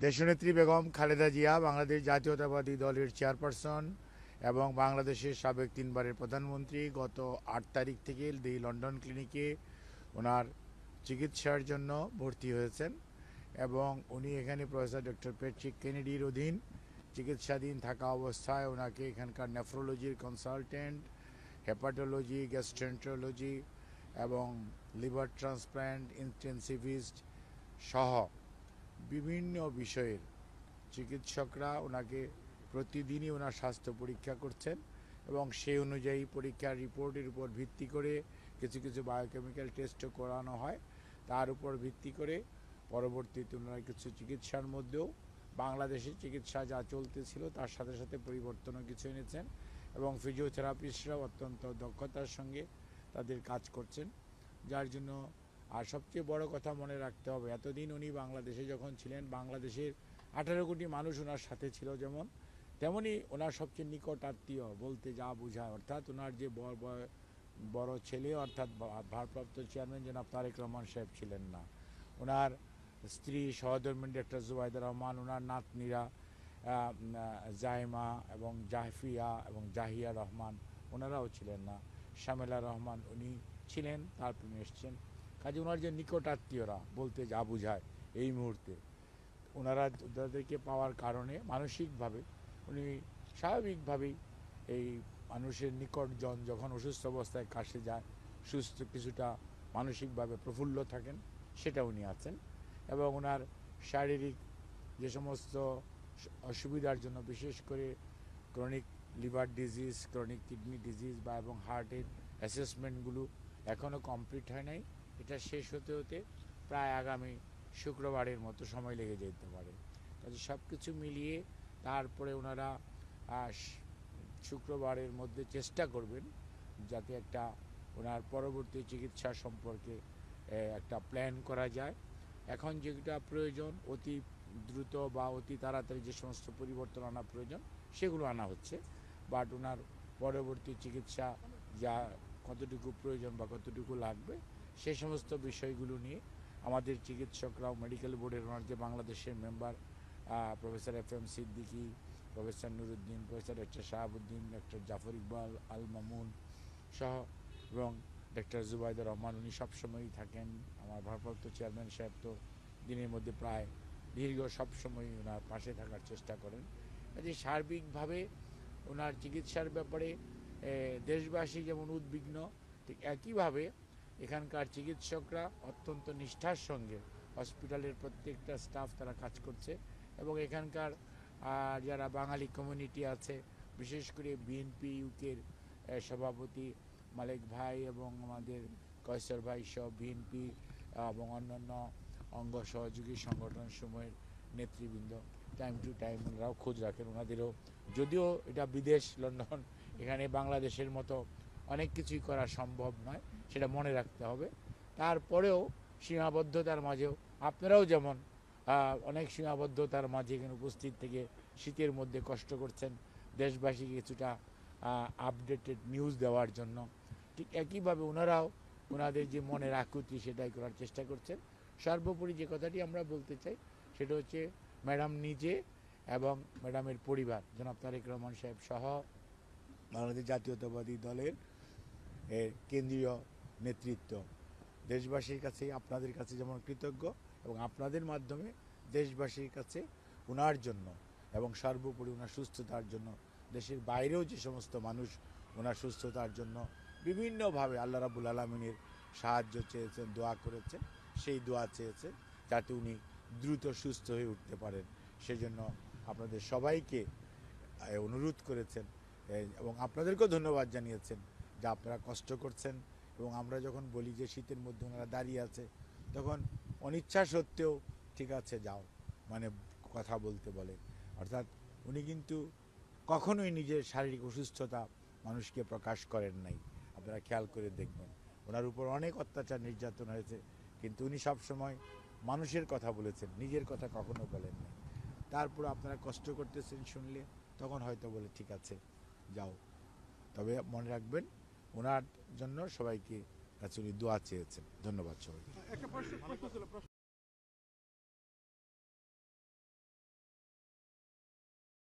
দেশনেত্রী বেগম খালেদা জিয়া বাংলাদেশ জাতীয়তাবাদী দলের চেয়ারপারসন এবং বাংলাদেশের সাবেক 3বারের প্রধানমন্ত্রী গত 8 তারিখ থেকে দি লন্ডন ক্লিনিকে ওনার চিকিৎসার জন্য ভর্তি হয়েছেন এবং উনি এখানে প্রফেসর ডক্টর প্যাট্রিক কেনেডির অধীন চিকিৎসাধীন থাকা অবস্থায় ওনাকে এখানকার নেফ্রোলজির কনসালটেন্ট, হেপাটোলজি, গ্যাস্ট্রেন্টোলজি এবং লিভার ট্রান্সপ্ল্যান্ট ইন্টেন্সিভিস্ট সহ বিভিন্ন বিষয়ের চিকিৎসকরা ওনাকে প্রতিদিনই ওনার স্বাস্থ্য পরীক্ষা করছেন এবং সেই অনুযায়ী পরীক্ষার রিপোর্টের উপর ভিত্তি করে কিছু কিছু বায়োকেমিক্যাল টেস্টও করানো হয়। তার উপর ভিত্তি করে পরবর্তীতে ওনারা কিছু চিকিৎসার মধ্যেও বাংলাদেশের চিকিৎসা যা চলতেছিল তার সাথে সাথে পরিবর্তনও কিছু এনেছেন এবং ফিজিওথেরাপিস্টরাও অত্যন্ত দক্ষতার সঙ্গে তাদের কাজ করছেন, যার জন্য আর সবচেয়ে বড় কথা মনে রাখতে হবে, এতদিন উনি বাংলাদেশে যখন ছিলেন বাংলাদেশের 18 কোটি মানুষ ওনার সাথে ছিল, যেমন তেমনি ওনার সবচেয়ে নিকট আত্মীয় বলতে যা বোঝায়, অর্থাৎ ওনার যে বড় ছেলে অর্থাৎ ভারপ্রাপ্ত চেয়ারম্যান জনাব তারেক রহমান সাহেব ছিলেন না, ওনার স্ত্রী সহধর্মিণী ডক্টর জুবাইদা রহমান, ওনার নাতনিরা জাইমা এবং জাহফিয়া এবং জাহিয়া রহমান ওনারাও ছিলেন না, শামেলা রহমান উনি ছিলেন, তারপরে এসছেন। কাজে ওনার যে নিকট আত্মীয়রা বলতে যা বোঝায় এই মুহূর্তে ওনাদেরকে পাওয়ার কারণে মানসিকভাবে উনি স্বাভাবিকভাবেই এই মানুষের নিকটজন যখন অসুস্থ অবস্থায় কাছে যায় সুস্থ কিছুটা মানসিকভাবে প্রফুল্ল থাকেন, সেটা উনি আছেন এবং ওনার শারীরিক যে সমস্ত অসুবিধার জন্য বিশেষ করে chronic liver disease, chronic kidney disease বা এবং হার্টের অ্যাসেসমেন্টগুলো এখনও কমপ্লিট হয় নাই, এটা শেষ হতে হতে প্রায় আগামী শুক্রবারের মতো সময় লেগে যেতে পারে। কাজে সব কিছু মিলিয়ে তারপরে ওনারা শুক্রবারের মধ্যে চেষ্টা করবেন যাতে একটা ওনার পরবর্তী চিকিৎসা সম্পর্কে একটা প্ল্যান করা যায়। এখন যেটা প্রয়োজন অতি দ্রুত বা অতি তাড়াতাড়ি যে সমস্ত পরিবর্তন আনা প্রয়োজন সেগুলো আনা হচ্ছে, বাট ওনার পরবর্তী চিকিৎসা যা কতটুকু প্রয়োজন বা কতটুকু লাগবে সেই সমস্ত বিষয়গুলো নিয়ে আমাদের চিকিৎসকরাও মেডিকেল বোর্ডের ওনার যে বাংলাদেশের member professor FM Siddiqui, professor Nuruddin, professor doctor Shahabuddin, doctor Zafar Iqbal Al Mamun সহ এবং ডক্টর জুবাইদা রহমান উনি সবসময়ই থাকেন। আমার ভারপ্রাপ্ত চেয়ারম্যান সাহেব তো দিনের মধ্যে প্রায় দীর্ঘ সবসময় ওনার পাশে থাকার চেষ্টা করেন। কাজে সার্বিকভাবে ওনার চিকিৎসার ব্যাপারে দেশবাসী যেমন উদ্বিগ্ন, ঠিক একইভাবে এখানকার চিকিৎসকরা অত্যন্ত নিষ্ঠার সঙ্গে হসপিটালের প্রত্যেকটা স্টাফ তারা কাজ করছে এবং এখানকার যারা বাঙালি কমিউনিটি আছে, বিশেষ করে বিএনপি ইউকের সভাপতি মালেক ভাই এবং আমাদের কয়সর ভাই সহ বিএনপি এবং অন্যান্য অঙ্গ সহযোগী সংগঠন সমূহের নেতৃবৃন্দ টাইম টু টাইম ওনারাও খোঁজ রাখেন। ওনাদেরও যদিও এটা বিদেশ লন্ডন, এখানে বাংলাদেশের মতো অনেক কিছুই করা সম্ভব নয়, সেটা মনে রাখতে হবে। তারপরেও সীমাবদ্ধতার মাঝেও আপনারাও যেমন অনেক সীমাবদ্ধতার মাঝে এখানে উপস্থিত থেকে শীতের মধ্যে কষ্ট করছেন দেশবাসীকে কিছুটা আপডেটেড নিউজ দেওয়ার জন্য, ঠিক একইভাবে ওনারাও ওনাদের যে মনের আকুতি সেটাই করার চেষ্টা করছেন। সর্বোপরি যে কথাটি আমরা বলতে চাই সেটা হচ্ছে ম্যাডাম নিজে এবং ম্যাডামের পরিবার জনাব তারেক রহমান সাহেব সহ বাংলাদেশ জাতীয়তাবাদী দলের কেন্দ্রীয় নেতৃত্ব দেশবাসীর কাছে আপনাদের কাছে যেমন কৃতজ্ঞ এবং আপনাদের মাধ্যমে দেশবাসীর কাছে ওনার জন্য এবং সর্বোপরি ওনার সুস্থতার জন্য দেশের বাইরেও যে সমস্ত মানুষ ওনার সুস্থতার জন্য বিভিন্নভাবে আল্লাহ রাব্বুল আলামিনের সাহায্য চেয়েছেন, দোয়া করেছেন, সেই দোয়া চেয়েছেন যাতে উনি দ্রুত সুস্থ হয়ে উঠতে পারেন, সেজন্য আপনাদের সবাইকে অনুরোধ করেছেন এবং আপনাদেরকেও ধন্যবাদ জানিয়েছেন যে আপনারা কষ্ট করছেন এবং আমরা যখন বলি যে শীতের মধ্যে ওনারা দাঁড়িয়ে আছে তখন অনিচ্ছা সত্ত্বেও ঠিক আছে যাও মানে কথা বলতে বলে, অর্থাৎ উনি কিন্তু কখনোই নিজের শারীরিক অসুস্থতা মানুষকে প্রকাশ করেন নাই। আপনারা খেয়াল করে দেখবেন ওনার উপর অনেক অত্যাচার নির্যাতন হয়েছে কিন্তু উনি সবসময় মানুষের কথা বলেছেন, নিজের কথা কখনো বলেন নাই। তারপর আপনারা কষ্ট করতেছেন শুনলে তখন হয়তো বলে ঠিক আছে যাও, তবে মনে রাখবেন ওনার জন্য সবাইকে কাছে উনি দোয়া চেয়েছেন। ধন্যবাদ সবাইকে।